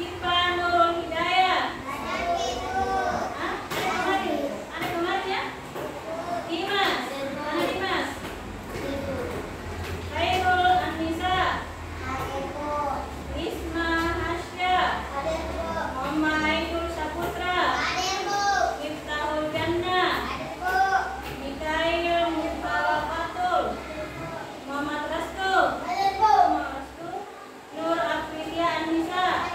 Syifa Nurul Hidayah. Hah? Ada kemarin? Ada kemarin ya? Dimas. Mana Dimas? Khairul Anissa. Risma Hasya. Muhammad Aidul Saputra. Miftahul Jannah. Mikail Mutawafatul. Muhammad Rastu. Nur Aprilia Anissa.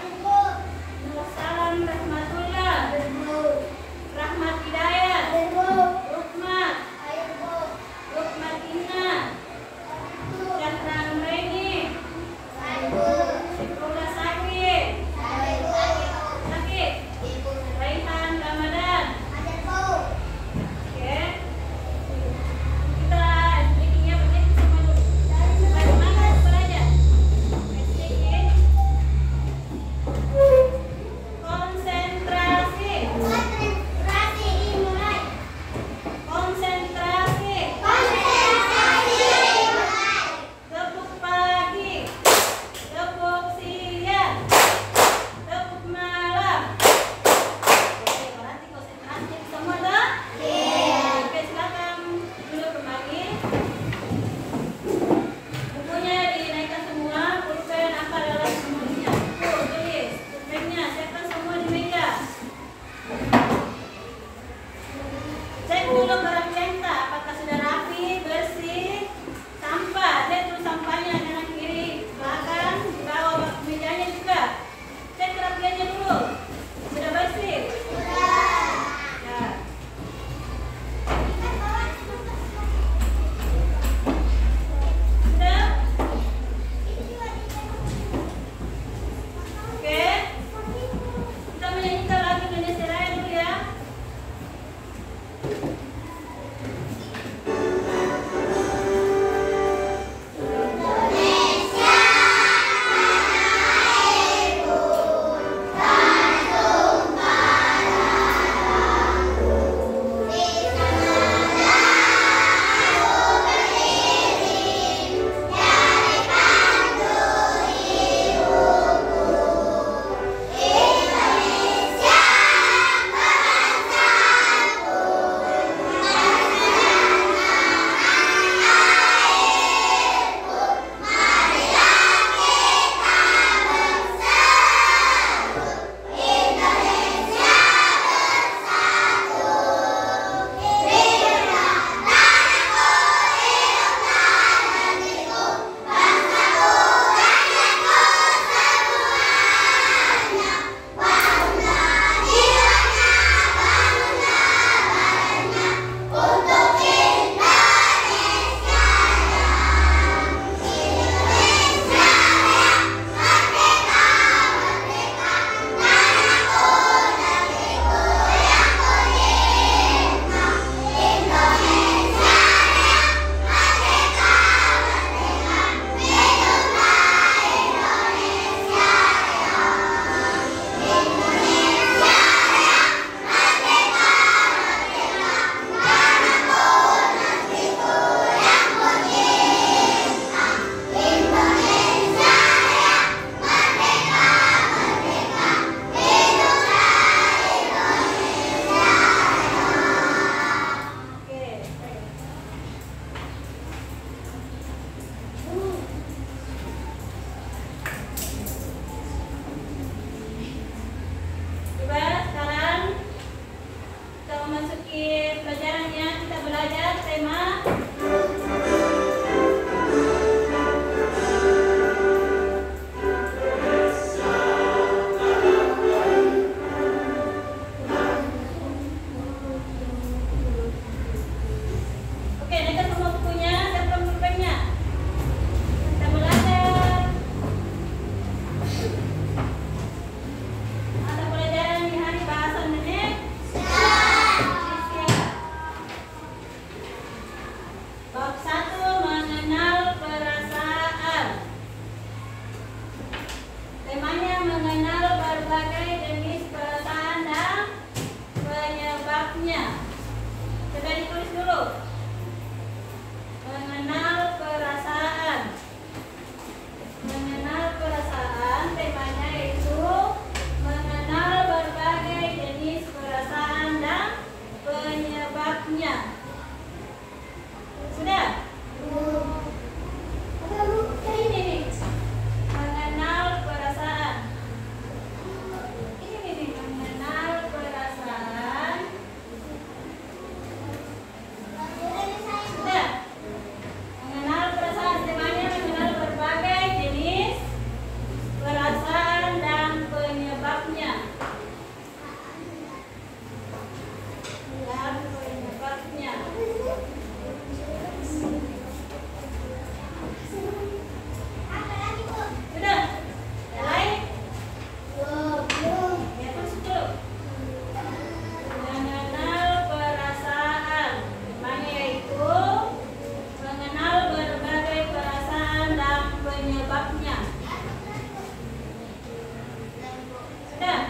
Sudah?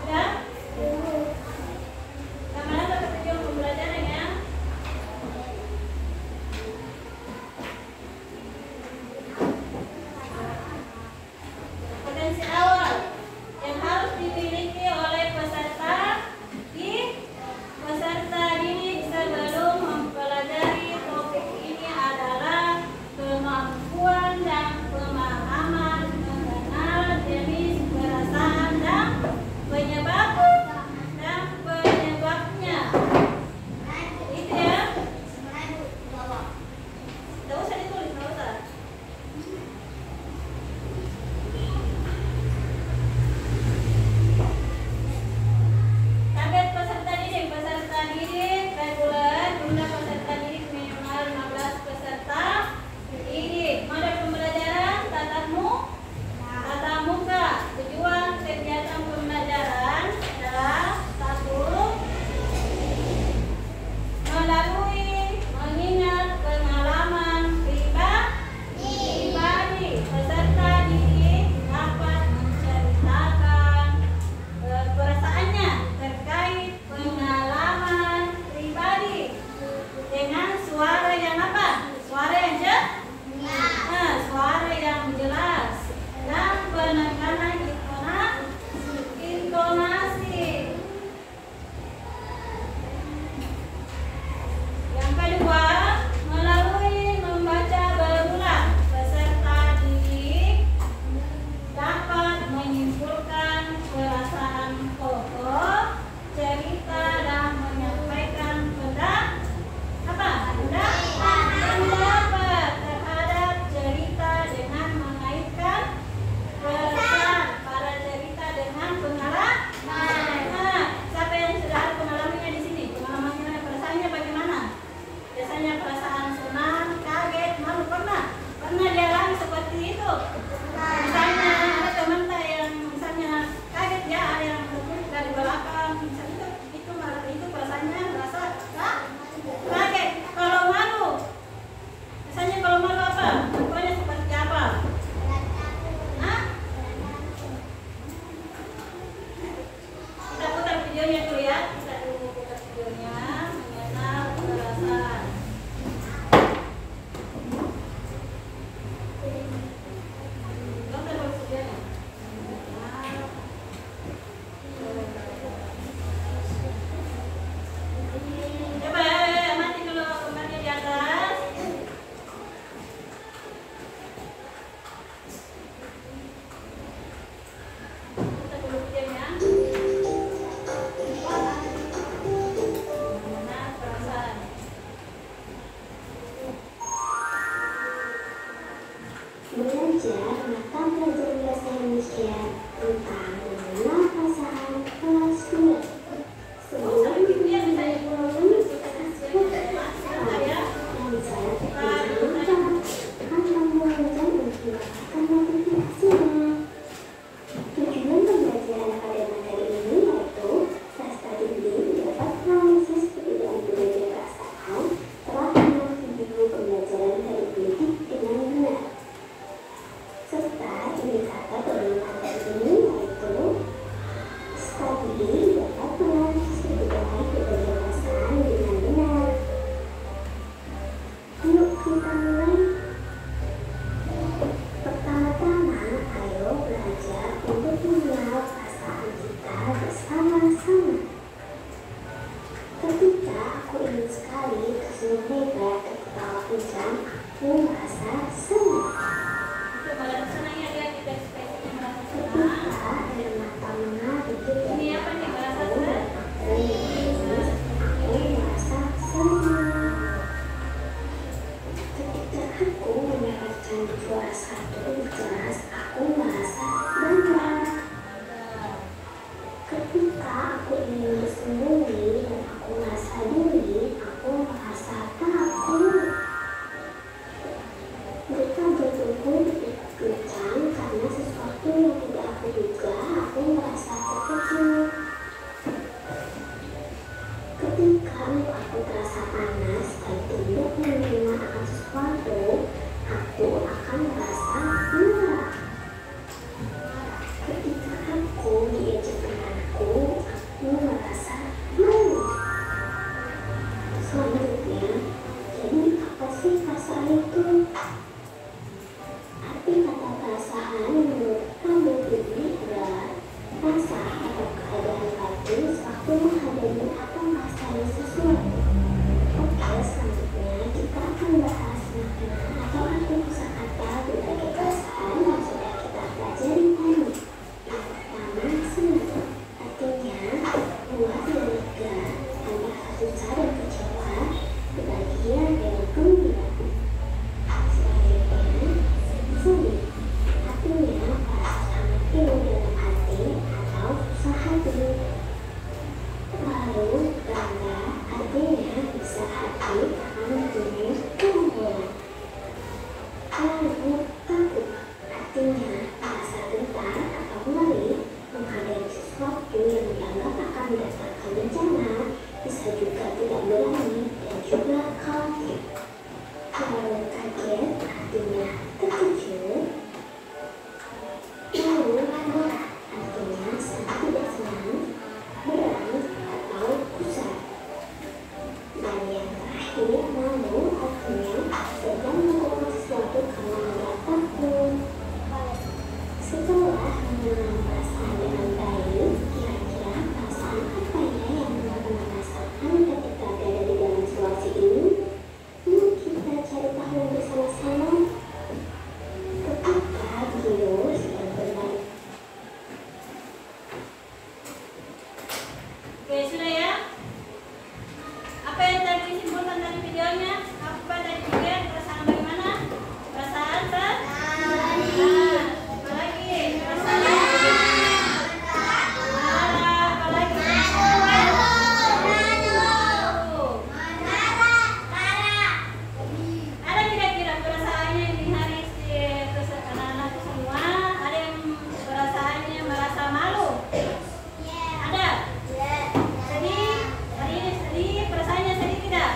Sudah? Kemana dapat tujuan pembelajaran ya? Potensi awal yang harus dimiliki oleh peserta didik sebelum mempelajari topik ini adalah kemampuan dan pemahaman mengenal jenis perasaan dan penyebabnya. Itu ya. Tidak usah ditulis, tidak usah. Target peserta didik reguler, jumlah peserta didik minimal 15 peserta didik. Model pembelajaran tatap muka. Tujuan kegiatan pembelajaran adalah 1. Melalui mengingat pengalaman pribadi. Peserta didik dapat menceritakan perasaannya terkait pengalaman pribadi dengan suara yang apa? Suara yang suara yang jelas dan penekanan intonasi. Yang kedua, melalui membaca berulang, peserta didik dapat menyimpulkan perasaan pokok cerita dan menyampaikan pendapat terhadap cerita dengan mengaitkan pesan pada cerita dengan pengalaman. Siapa yang sudah ada pengalamannya di sini? Pengalamannya, perasaannya bagaimana? Biasanya perasaan senang, kaget, malu, pernah dialami seperti itu. Misalnya ada teman saya yang misalnya kaget ya, ada yang tertulis dari belakang, misalnya itu perasaannya merasa kaget. Kalau malu, misalnya kalau malu apa? Pokoknya seperti apa? Kita putar videonya dulu ya. Kita dulu putar videonya mengenal perasaan. Putar dulu videonya. Coba mati dulu kembali di atas. Putar dulu videonya. Mengenal perasaan. Belajar mata pelajaran bahasa Indonesia tentang mengenal perasaan kelas 2. Sebelum Videonya bisa yang bisa akan belajar untuk mendapatkan notifikasinya. Tujuan pembelajaran pada materi ini yaitu peserta didik dapat menganalisis perbedaan belajar perasaan telah mengenal video pembelajaran terdidik dengan benar. Serta indikator dalam materi ini yaitu studi dapat menganalisis perbedaan belajar perasaan dengan benar. Yuk kita mulai. Pertama-tama, ayo belajar untuk mengenal perasaan kita bersama-sama. Ketika aku ingin sekali tersenyum lebar dan ketawa kencang, aku merasa senang. Itu pada senangnya dia kita ekspresinya merasa senang. Ketika air mata mengalir Ini apa nih bahasa senang? aku merasa senang. Ketika aku mendapatkan juara 1 di kelas, aku merasa bangga. Ketika aku ingin bersembunyi dan aku merasa diri, aku merasa takut. Betapa kaget. Kalau kaget artinya terkejut. Lalu marah artinya sangat tidak senang, berat atau kusar. Dan yang terakhir malu artinya sedang melakukan sesuatu karena merasa takut. Setelah mengenal perasaan dengan baik, kira-kira perasaan apa ya yang teman-teman rasakan ketika berada di dalam situasi ini? Yuk kita cari tahu bersama-sama. Ketika Gio sedang bermain. Oke, sudah ya? Apa yang tadi disimpulkan dari videonya? Apa tadi juga perasaan bagaimana? Perasaan senang. Apalagi? Perasaan marah. Apalagi? Ada kira-kira perasaannya yang di hari anak-anak semua? Ada yang perasaannya merasa malu? Ada? Sedih? Hari ini sedih? Perasaannya sedih tidak?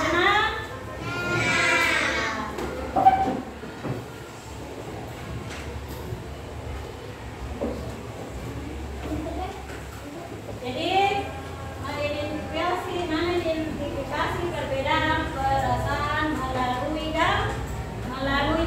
Senang? Jadi mengidentifikasi perbedaan perasaan melalui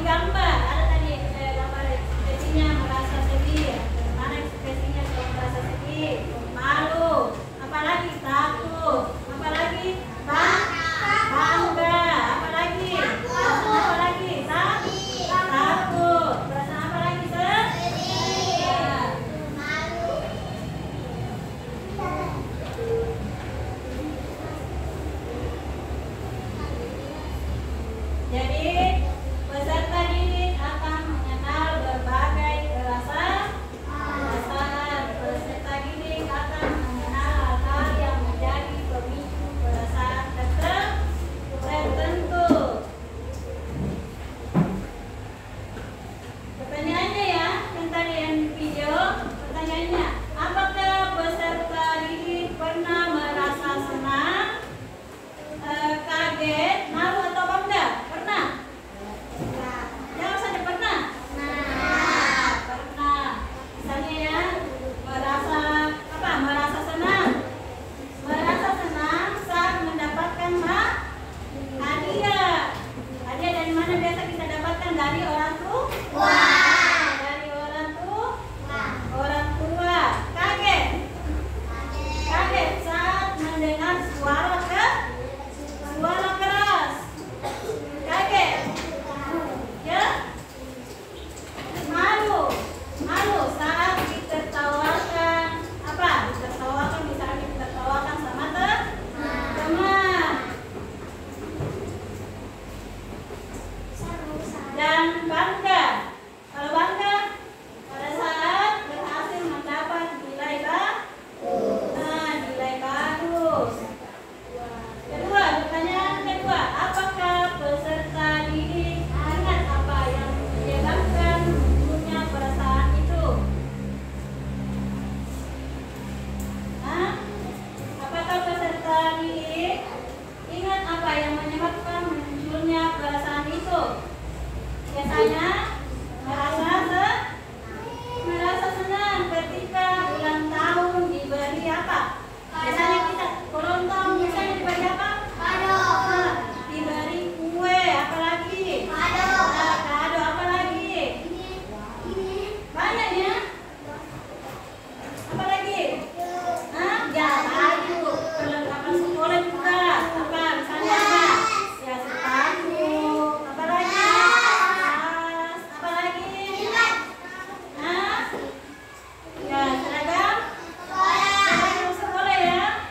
gambar. Ada tadi gambar ekspresinya merasa sedih. Bagaimana ekspresinya kalau merasa sedih? Malu. Apalagi takut. Apalagi bangga. Apalagi perasaan apalagi takut. Perasaan apalagi sedih. Jadi peserta didik akan mengenal berbagai perasaan. Peserta didik akan mengenal hal-hal yang menjadi pemicu perasaan tertentu. Pertanyaannya ya, yang tadi yang di video, pertanyaannya, apakah peserta didik pernah merasa senang, kaget, malu atau bangga? Pernah? Jawab saja pernah. Pernah. Misalnya ya, merasa apa? Merasa senang. Merasa senang saat mendapatkan hadiah. Hadiah dari mana biasa kita dapatkan? Dari orang tua. Dari orang tua. Kaget. Kaget saat mendengar suara keras. Kaget. Ya. Malu saat ditertawakan. Apa? Ditertawakan misalnya ditertawakan sama teman. Dan bangga. Kalau bangga pada saat berhasil mendapat nilai bagus. Kedua, pertanyaan kedua, apakah peserta didik ingat apa yang menyebabkan munculnya perasaan itu? Apakah peserta didik ingat apa yang menyebabkan munculnya perasaan itu? Biasanya merasa senang ketika ulang tahun diberi apa? Biasanya kita ulang tahun misalnya diberi apa? Diberi kue, apalagi? Kado, apalagi? Banyak ya? Apalagi? Ya, baju, perlengkapan sekolah juga. Apa? Misalnya apa? Ya, sepatu. Apalagi? Tas. Apalagi? Ya, seragam? Seragam sekolah ya.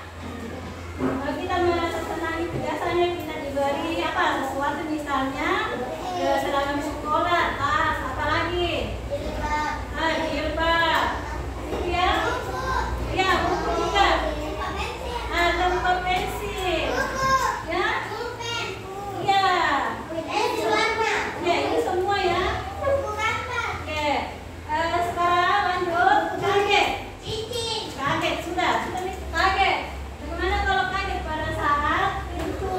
Kalau kita merasa senang itu biasanya kita diberi apa? Sesuatu misalnya seragam sekolah, tas, apalagi? Jilbab. Ya, ya, buku juga. Tempat pensil. Ya, iya. Ya, itu semua ya. Oke. Sekarang lanjut. Kaget. Kaget sudah nih kaget. Bagaimana kalau kaget pada saat pintu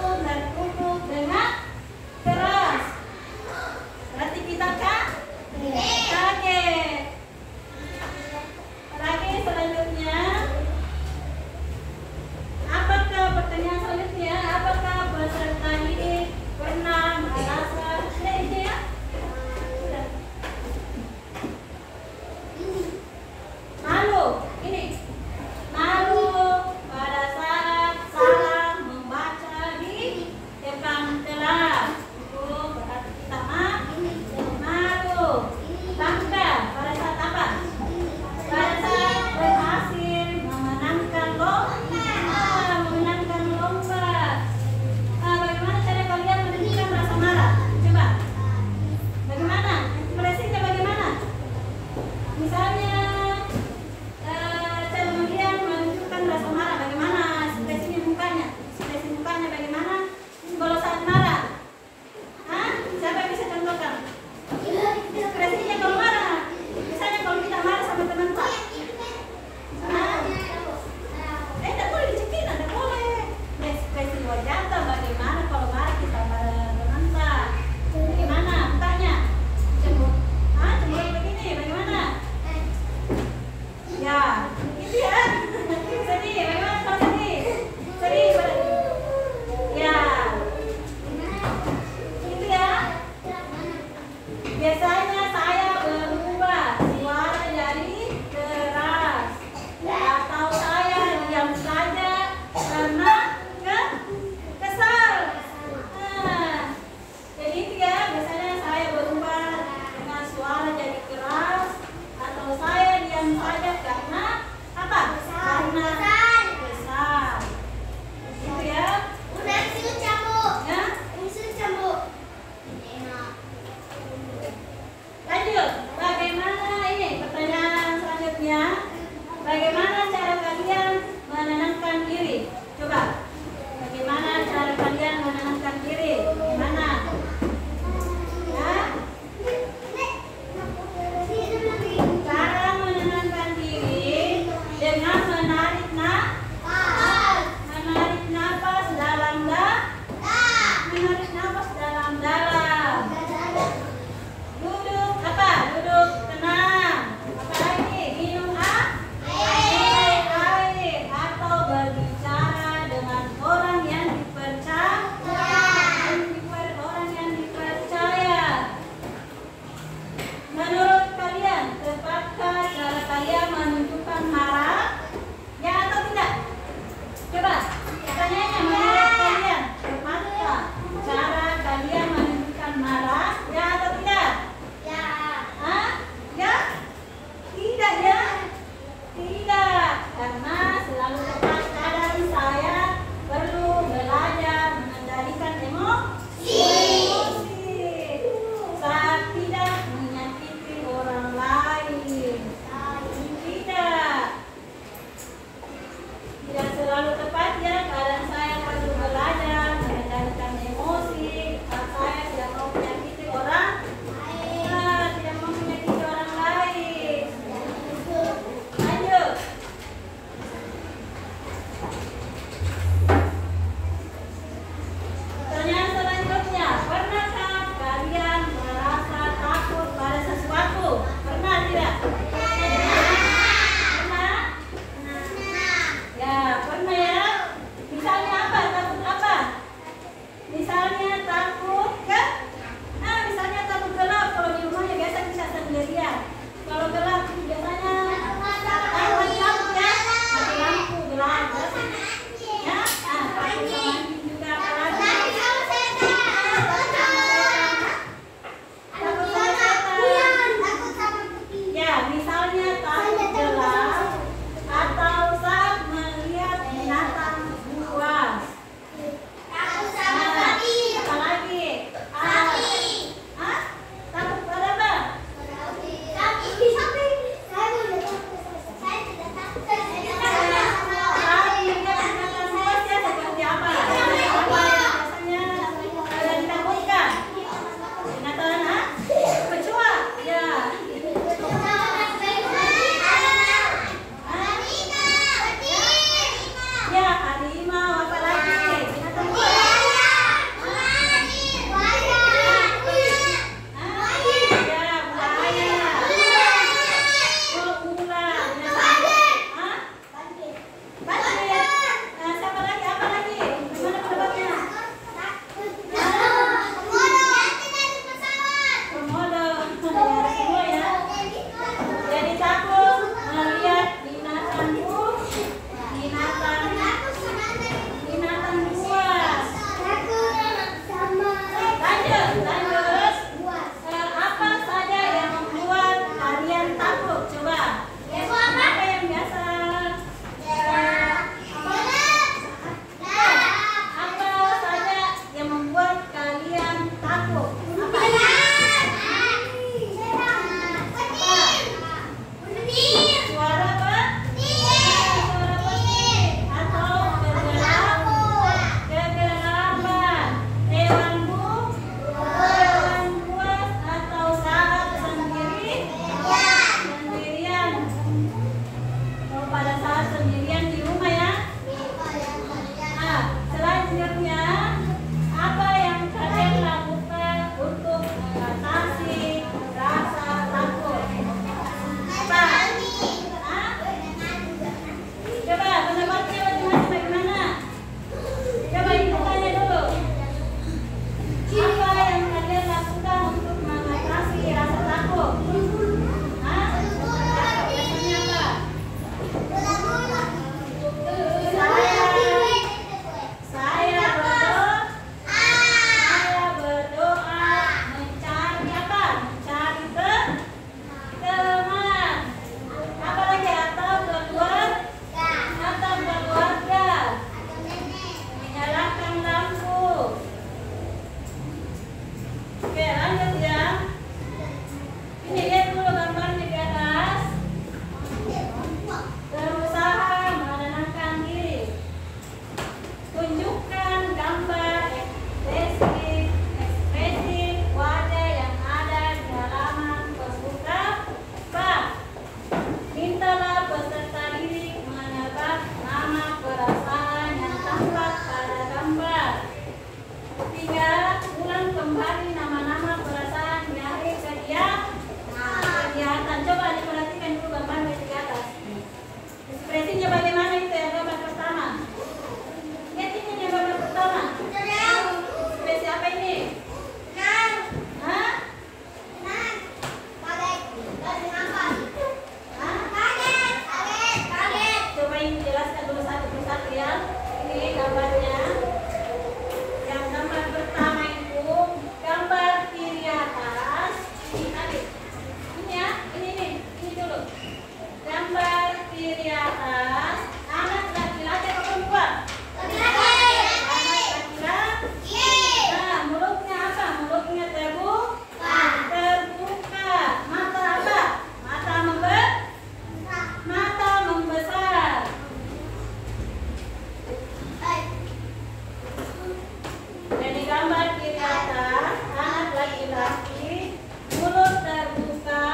laki-laki, mulut terbuka,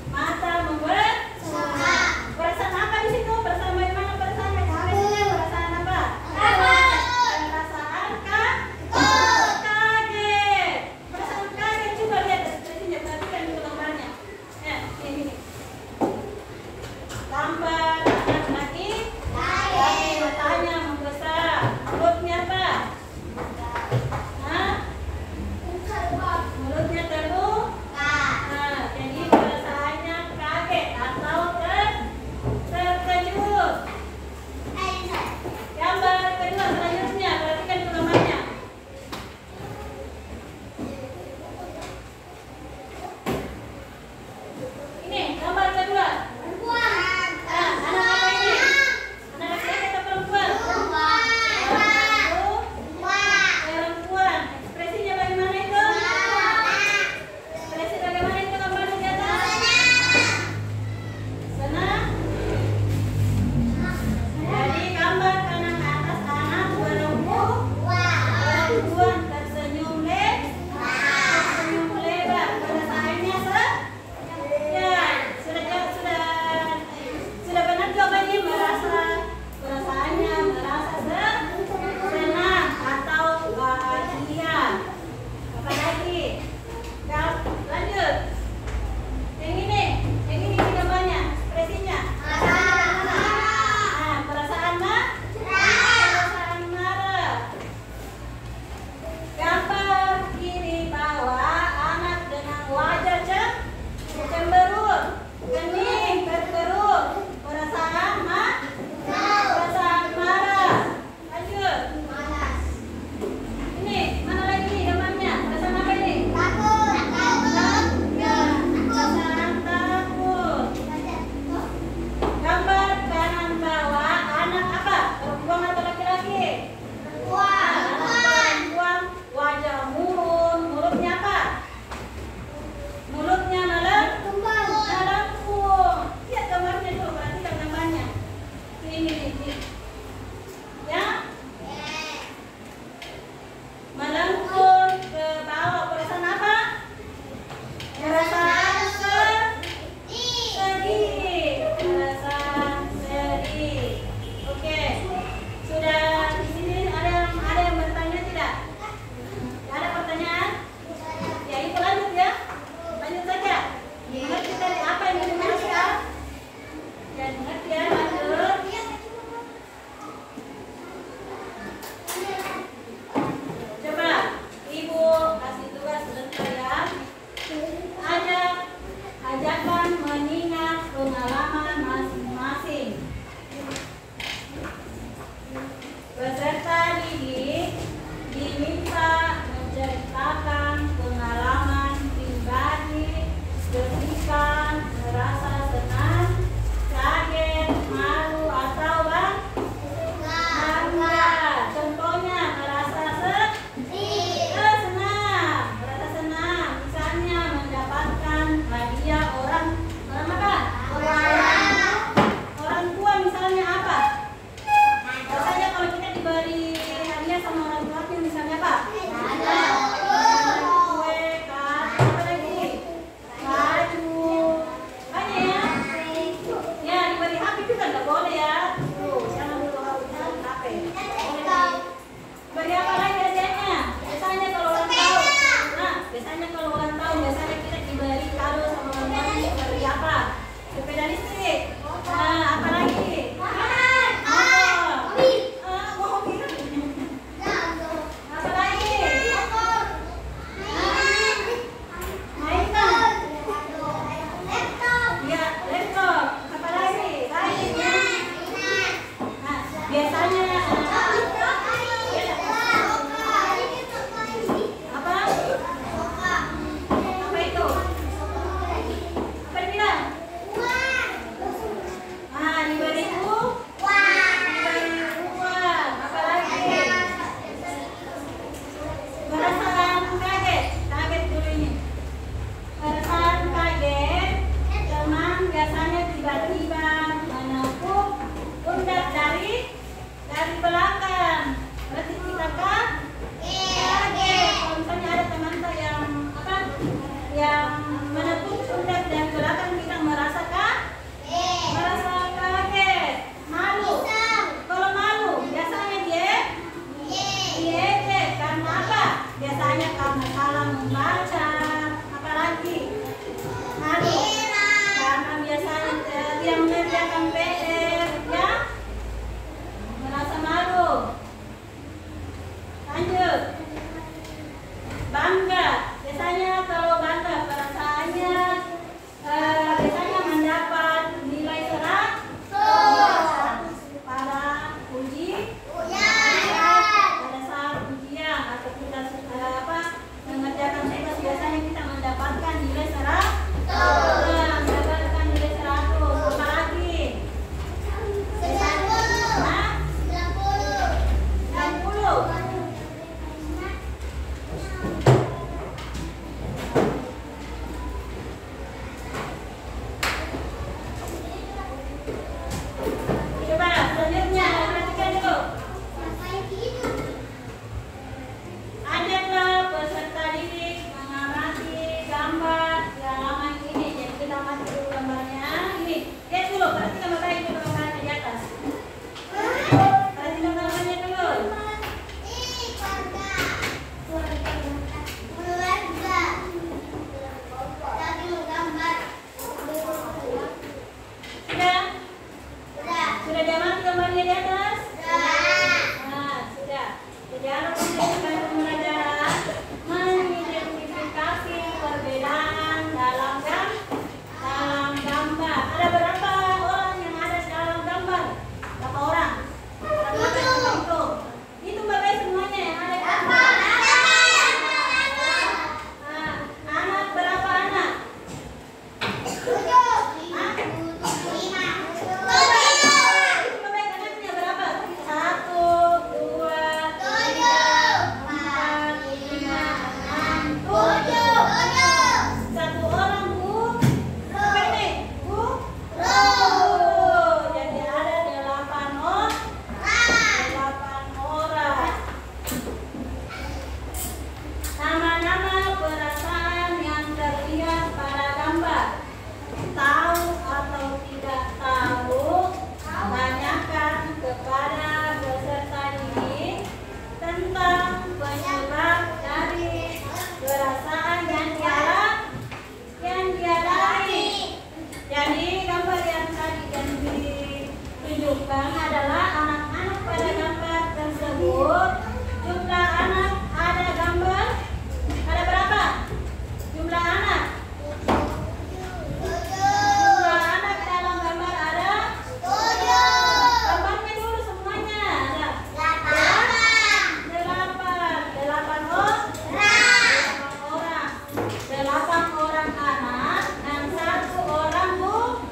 mata membuat perasaan apa di situ? Perasaan bagaimana perasaannya? Perasaan apa? Perasaan kaget. Perasaan kaget, coba lihat ekspresinya, perhatikan dulu gambarnya. Ini. Gambar anak laki, matanya membesar, mulutnya apa? Mulutnya karena salah membaca. Apalagi malu karena biasanya dia mengerjakan PR ya, merasa malu. Lanjut, bangga. Biasanya kalau bangga perasaannya biasanya mendapat nilai 100 pada uji pada saat ujian atau kita mengerjakan tugas, biasanya kita mendapatkan nilai 100. Mendapatkan nilai 100. Apalagi biasanya 90. Coba selanjutnya perhatikan dulu. Ajaklah peserta didik mengamati gambar di halaman ini. Jadi kita amati dulu gambarnya. Ini, lihat dulu, perhatikan baik dulu gambarnya di atas. Perhatikan gambarnya dulu. Sudah diamati gambarnya di atas? Nah, sudah. Jadi anak menentukan pembelajaran mengidentifikasi perbedaan dalam gambar. Ada berapa orang yang ada dalam gambar? Berapa orang? Itu bapak semuanya yang ada. Anak berapa anak? Adalah anak-anak pada gambar tersebut. Jumlah anak ada gambar ada berapa? Jumlah anak dalam gambar ada 7. Gambarnya dulu semuanya ada 8 orang. 8 orang anak dan 1 orang guru.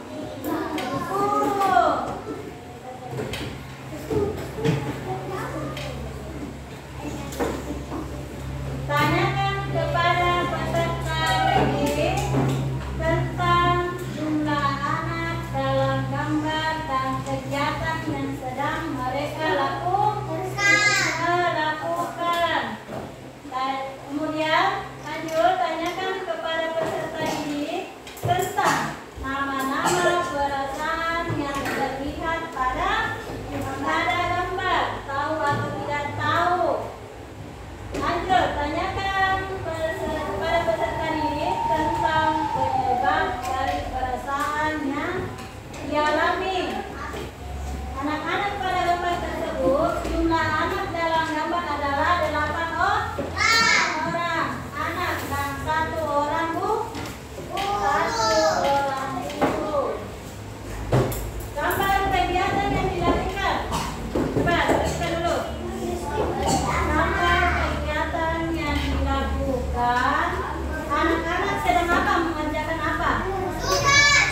Tanyakan kepada peserta didik tentang jumlah anak dalam gambar dan kegiatan yang sedang mereka lakukan. Kemudian lanjut, tanyakan kepada peserta didik tentang nama-nama perasaan yang terlihat pada gambar. Tahu atau tidak tahu? Lanjut, tanyakan kepada peserta didik tentang penyebab dari perasaan yang dialami. Anak-anak pada gambar tersebut, jumlah anak dalam gambar adalah 8 orang anak dan 1 orang guru. Gambar kegiatan yang dilakukan. Coba teruskan dulu. Gambar kegiatan yang dilakukan. Anak-anak sedang apa? Mengerjakan apa? Mengerjakan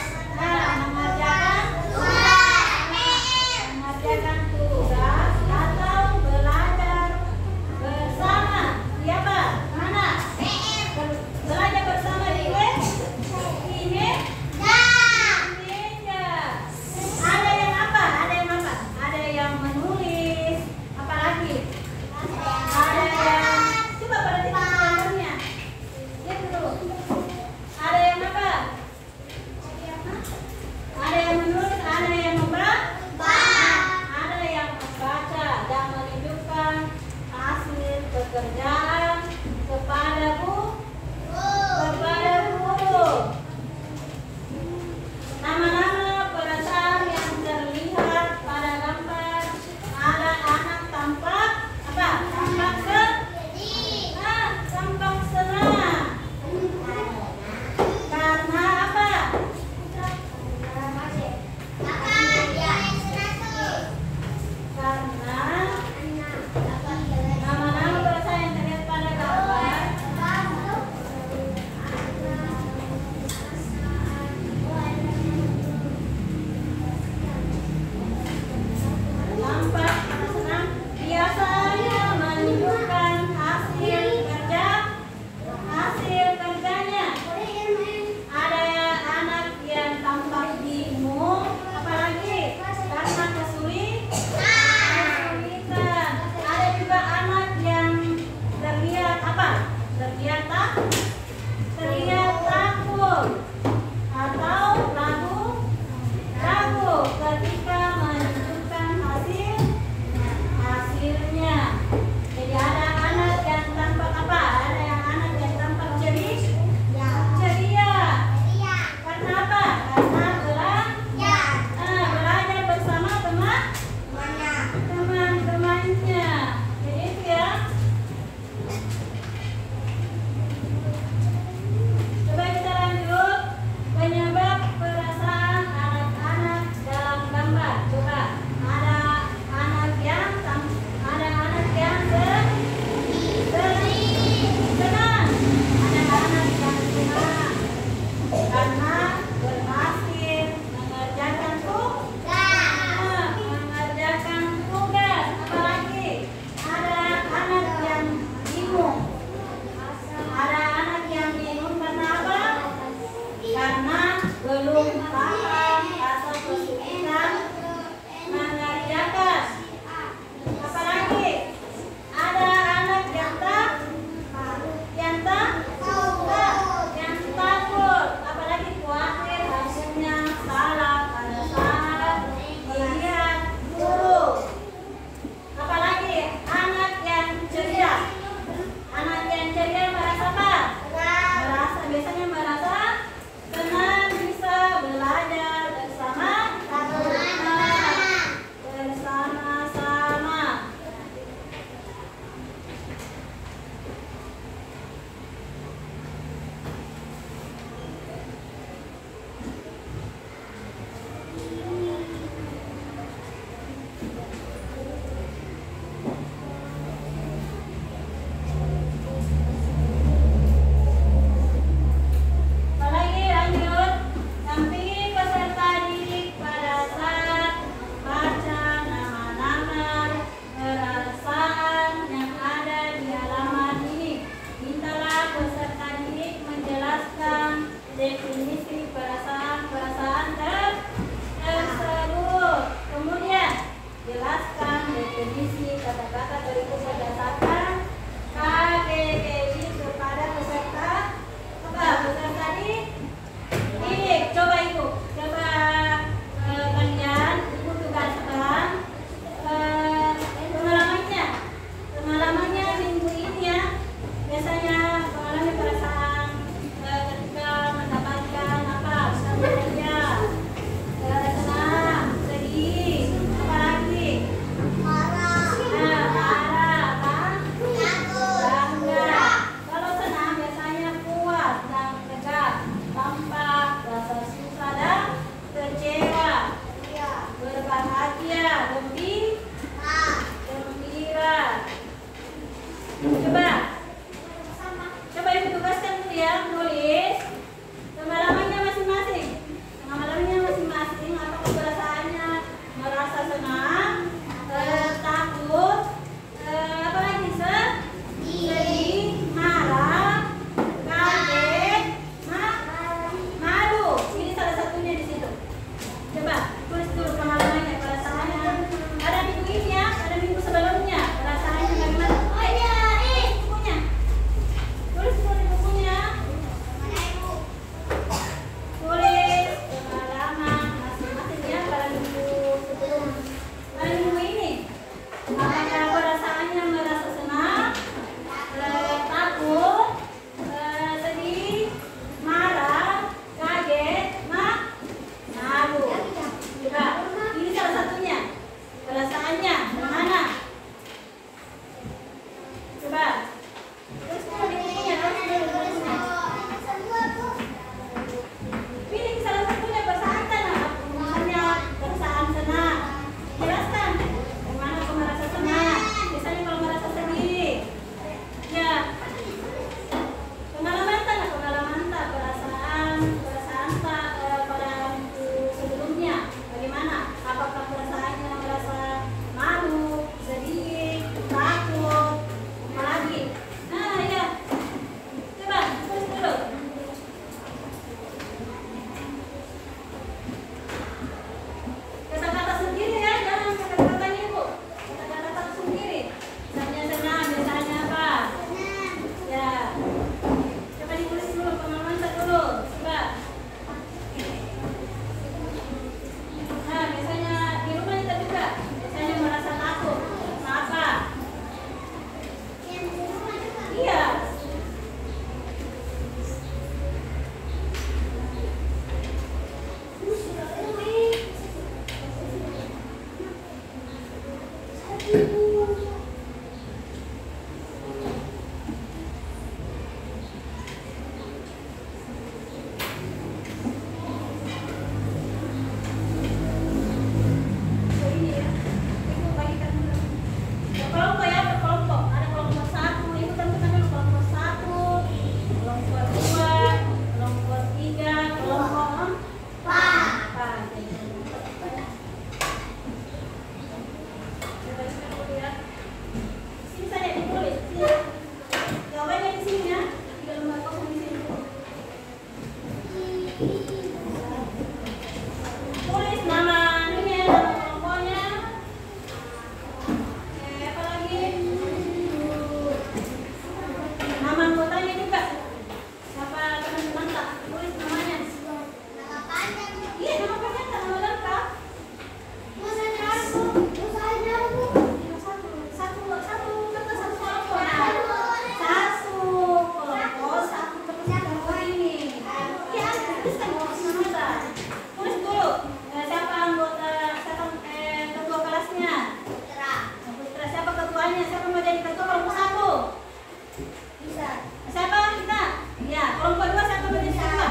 Siapa kita? Ya, kelompok 2 siapa menjadi ketua?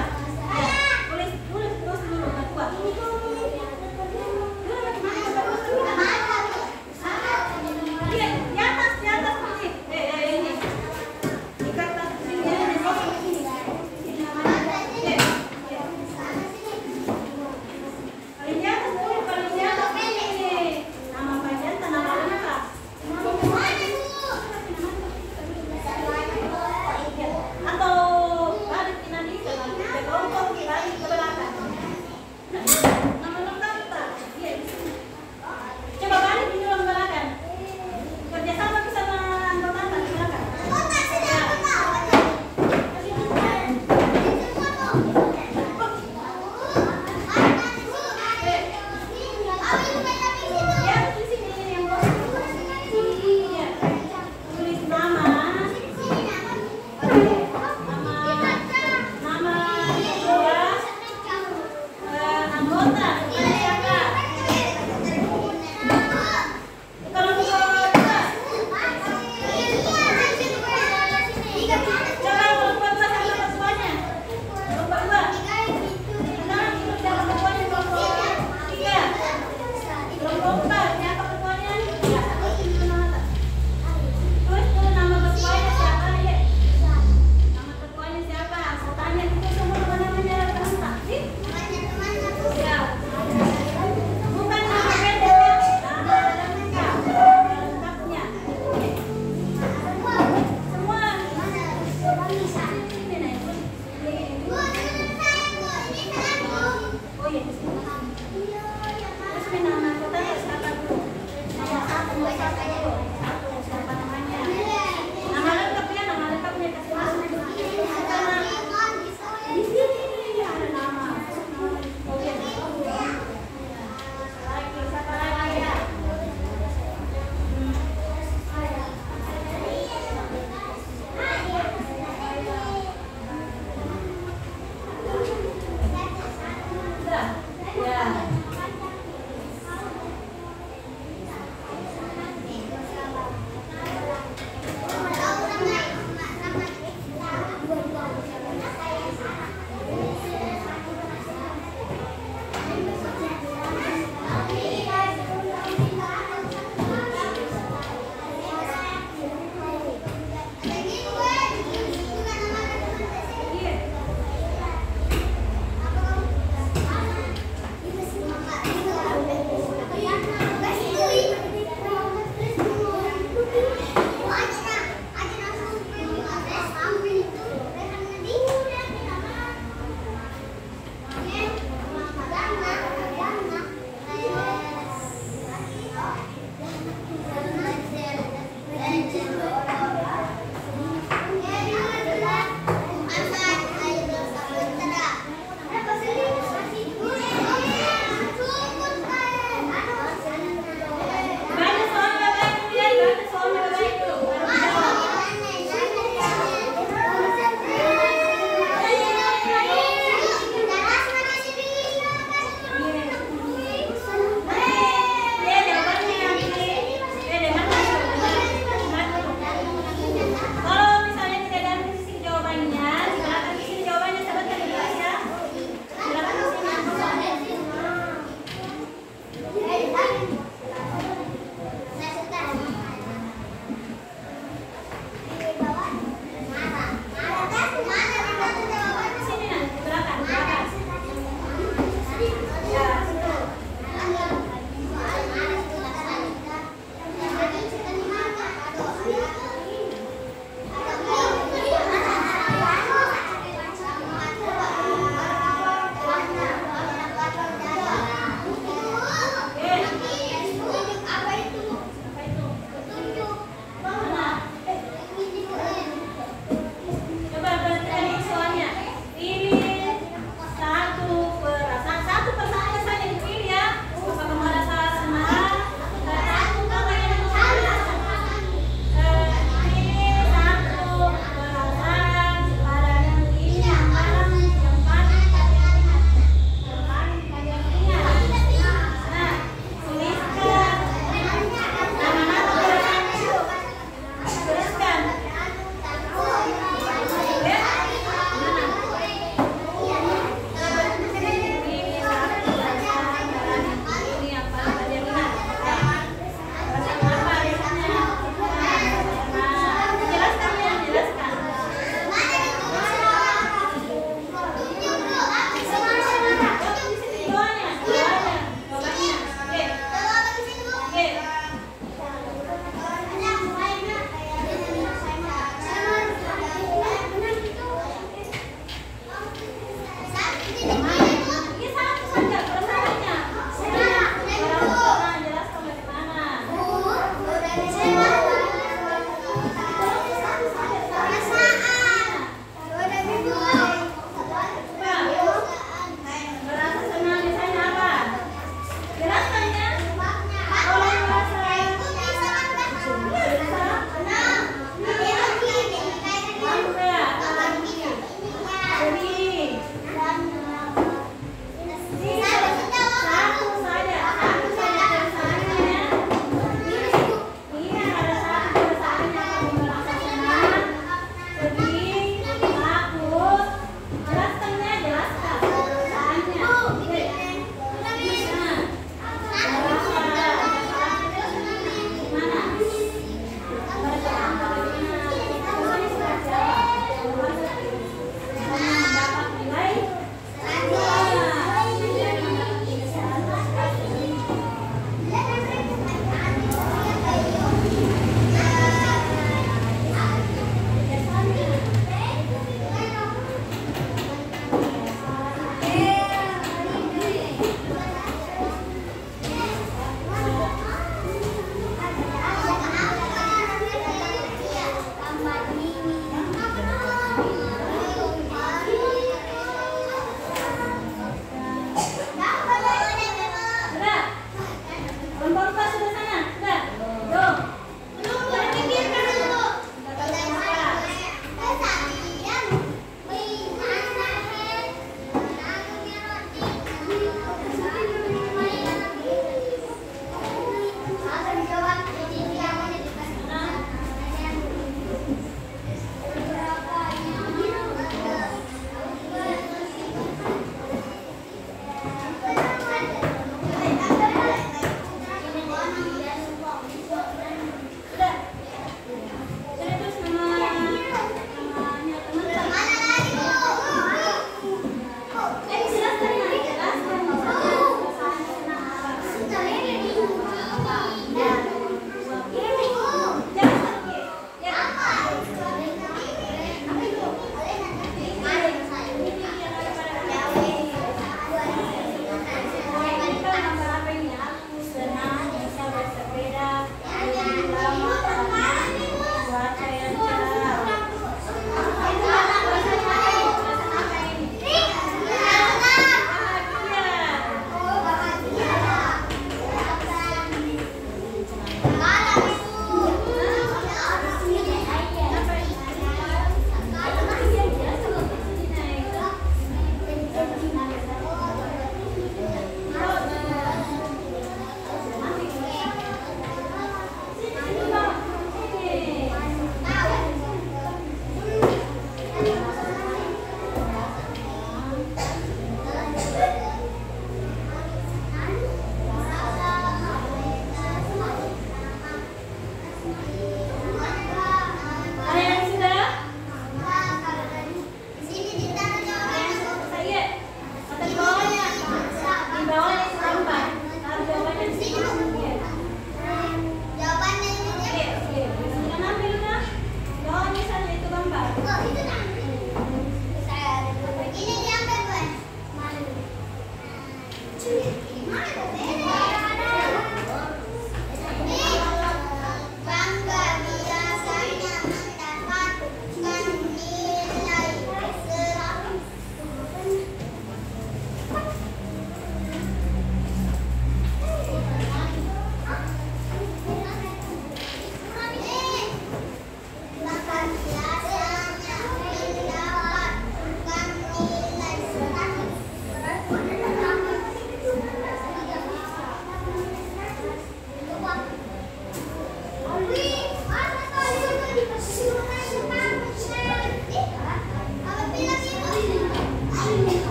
Ya, tulis dulu ketua. Iya, di atas ini. Ini. Di kertas sini ya. Paling di atas dulu, paling di atas ini. Nama panjang, nama lengkap. Atau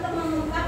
untuk mengungkap